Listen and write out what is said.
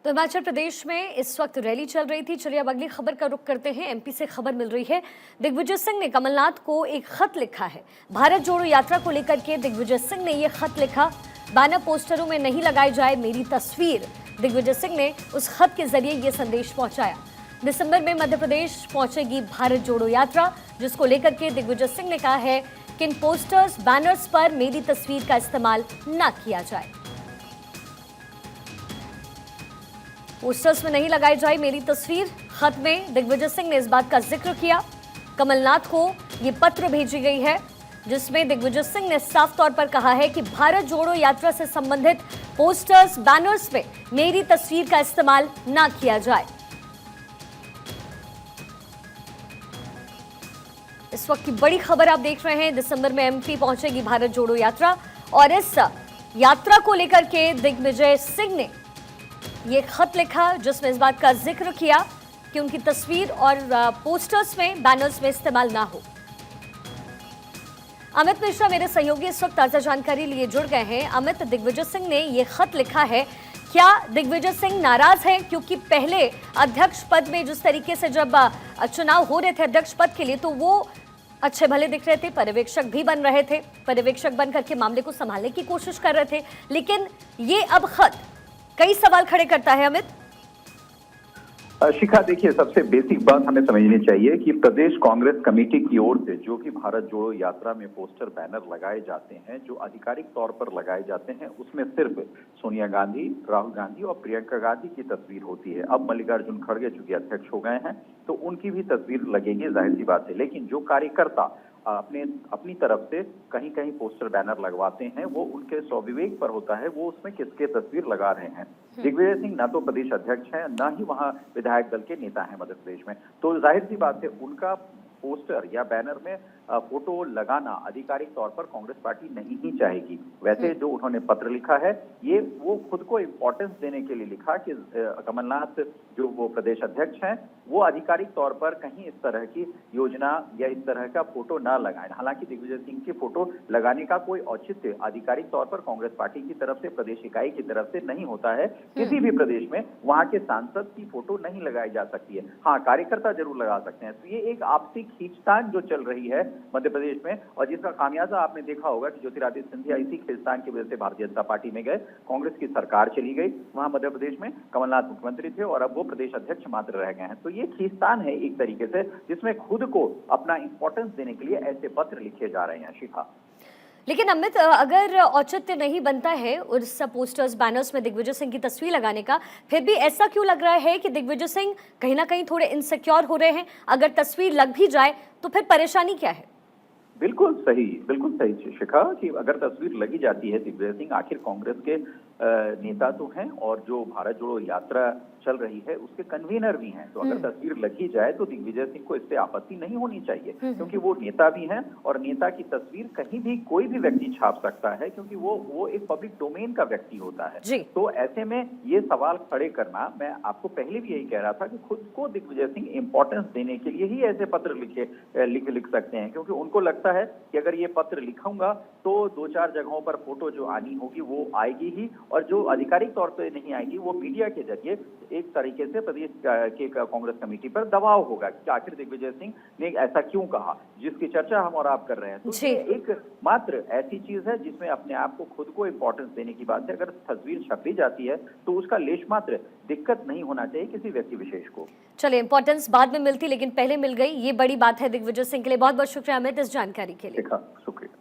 तो हिमाचल प्रदेश में इस वक्त रैली चल रही थी। चलिए अब अगली खबर का रुख करते हैं। एमपी से खबर मिल रही है। दिग्विजय सिंह ने कमलनाथ को एक खत लिखा है। भारत जोड़ो यात्रा को लेकर के दिग्विजय सिंह ने यह खत लिखा। बैनर पोस्टरों में नहीं लगाई जाए मेरी तस्वीर। दिग्विजय सिंह ने उस खत के जरिए यह संदेश पहुंचाया। दिसंबर में मध्य प्रदेश पहुंचेगी भारत जोड़ो यात्रा, जिसको लेकर के दिग्विजय सिंह ने कहा है कि इन पोस्टर्स बैनर्स पर मेरी तस्वीर का इस्तेमाल न किया जाए। पोस्टर्स में नहीं लगाई जाए मेरी तस्वीर। खत में दिग्विजय सिंह ने इस बात का जिक्र किया। कमलनाथ को ये पत्र भेजी गई है, जिसमें दिग्विजय सिंह ने साफ तौर पर कहा है कि भारत जोड़ो यात्रा से संबंधित पोस्टर्स बैनर्स में मेरी तस्वीर का इस्तेमाल ना किया जाए। इस वक्त की बड़ी खबर आप देख रहे हैं। दिसंबर में एमपी पहुंचेगी भारत जोड़ो यात्रा, और इस यात्रा को लेकर के दिग्विजय सिंह ने ये खत लिखा, जिसमें इस बात का जिक्र किया कि उनकी तस्वीर और पोस्टर्स में बैनर्स में इस्तेमाल ना हो। अमित मिश्रा मेरे सहयोगी इस वक्त ताजा जानकारी लिए जुड़ गए हैं। अमित, दिग्विजय सिंह ने ये खत लिखा है, क्या दिग्विजय सिंह नाराज है? क्योंकि पहले अध्यक्ष पद में जिस तरीके से जब चुनाव हो रहे थे अध्यक्ष पद के लिए, तो वो अच्छे भले दिख रहे थे, पर्यवेक्षक भी बन रहे थे, पर्यवेक्षक बन करके मामले को संभालने की कोशिश कर रहे थे। लेकिन ये अब खत कई सवाल खड़े करता है। अमित, शिखा, देखिए, सबसे बेसिक बात हमें समझनी चाहिए कि प्रदेश कांग्रेस कमेटी की ओर से जो कि भारत जोड़ो यात्रा में पोस्टर बैनर लगाए जाते हैं, जो आधिकारिक तौर पर लगाए जाते हैं, उसमें सिर्फ सोनिया गांधी, राहुल गांधी और प्रियंका गांधी की तस्वीर होती है। अब मल्लिकार्जुन खड़गे चूंकि अध्यक्ष हो गए हैं, तो उनकी भी तस्वीर लगेगी, जाहिर सी बात है। लेकिन जो कार्यकर्ता अपनी तरफ से कहीं कहीं पोस्टर बैनर लगवाते हैं, वो उनके स्वविवेक पर होता है, वो उसमें किसके तस्वीर लगा रहे हैं। दिग्विजय सिंह ना तो प्रदेश अध्यक्ष हैं, ना ही वहां विधायक दल के नेता हैं मध्य प्रदेश में, तो जाहिर सी बात है उनका पोस्टर या बैनर में फोटो लगाना आधिकारिक तौर पर कांग्रेस पार्टी नहीं ही चाहेगी। वैसे जो उन्होंने पत्र लिखा है, ये वो खुद को इम्पोर्टेंस देने के लिए लिखा कि कमलनाथ जो वो प्रदेश अध्यक्ष हैं, वो आधिकारिक तौर पर कहीं इस तरह की योजना या इस तरह का फोटो ना लगाएं। हालांकि दिग्विजय सिंह की फोटो लगाने का कोई औचित्य आधिकारिक तौर पर कांग्रेस पार्टी की तरफ से, प्रदेश इकाई की तरफ से नहीं होता है। किसी भी प्रदेश में वहां के सांसद की फोटो नहीं लगाई जा सकती है। हाँ, कार्यकर्ता जरूर लगा सकते हैं। तो ये एक आपसी खींचतान जो चल रही है मध्य प्रदेश में, और जिसका खामियाजा आपने देखा होगा कि ज्योतिरादित्य सिंधिया इसी खींचतान की वजह से भारतीय जनता पार्टी में गए, कांग्रेस की सरकार चली गई, वहां मध्य प्रदेश में कमलनाथ मुख्यमंत्री थे और अब वो प्रदेश अध्यक्ष मात्र रह गए हैं। तो ये खींचतान है एक तरीके से, जिसमें खुद को अपना इंपॉर्टेंस देने के लिए ऐसे पत्र लिखे जा रहे हैं। शिखा, लेकिन अमित, अगर औचित्य नहीं बनता है उस पोस्टर्स बैनर्स में दिग्विजय सिंह की तस्वीर लगाने का, फिर भी ऐसा क्यों लग रहा है कि दिग्विजय सिंह कहीं ना कहीं थोड़े इनसिक्योर हो रहे हैं? अगर तस्वीर लग भी जाए तो फिर परेशानी क्या है? बिल्कुल सही शिखा, कि अगर तस्वीर लगी जाती है, दिग्विजय सिंह आखिर कांग्रेस के नेता तो हैं और जो भारत जोड़ो यात्रा चल रही है उसके कन्वीनर भी हैं, तो अगर तस्वीर लगी जाए तो दिग्विजय सिंह को इससे आपत्ति नहीं होनी चाहिए, क्योंकि वो नेता भी हैं और नेता की तस्वीर कहीं भी कोई भी व्यक्ति छाप सकता है, क्योंकि वो एक पब्लिक डोमेन का व्यक्ति होता है। तो ऐसे में ये सवाल खड़े करना, मैं आपको पहले भी यही कह रहा था कि खुद को दिग्विजय सिंह इंपॉर्टेंस देने के लिए ही ऐसे पत्र लिख सकते हैं, क्योंकि उनको लगता है कि अगर ये पत्र लिखूंगा तो 2-4 जगहों पर फोटो जो आनी होगी वो आएगी ही, और जो आधिकारिक तौर पर नहीं आएगी वो मीडिया के जरिए एक तरीके से प्रदेश के कांग्रेस कमेटी पर दबाव होगा कि आखिर दिग्विजय सिंह ने ऐसा क्यों कहा, जिसकी चर्चा हम और आप कर रहे हैं। तो ये एक मात्र ऐसी चीज है जिसमें अपने आप को, खुद को इंपॉर्टेंस देने की बात है। अगर तस्वीर छपी जाती है तो उसका लेश मात्र दिक्कत नहीं होना चाहिए किसी व्यक्ति विशेष को। चलिए, इंपॉर्टेंस बाद में मिलती लेकिन पहले मिल गई, ये बड़ी बात है दिग्विजय सिंह के लिए। बहुत बहुत शुक्रिया अमित इस जानकारी के लिए। शुक्रिया।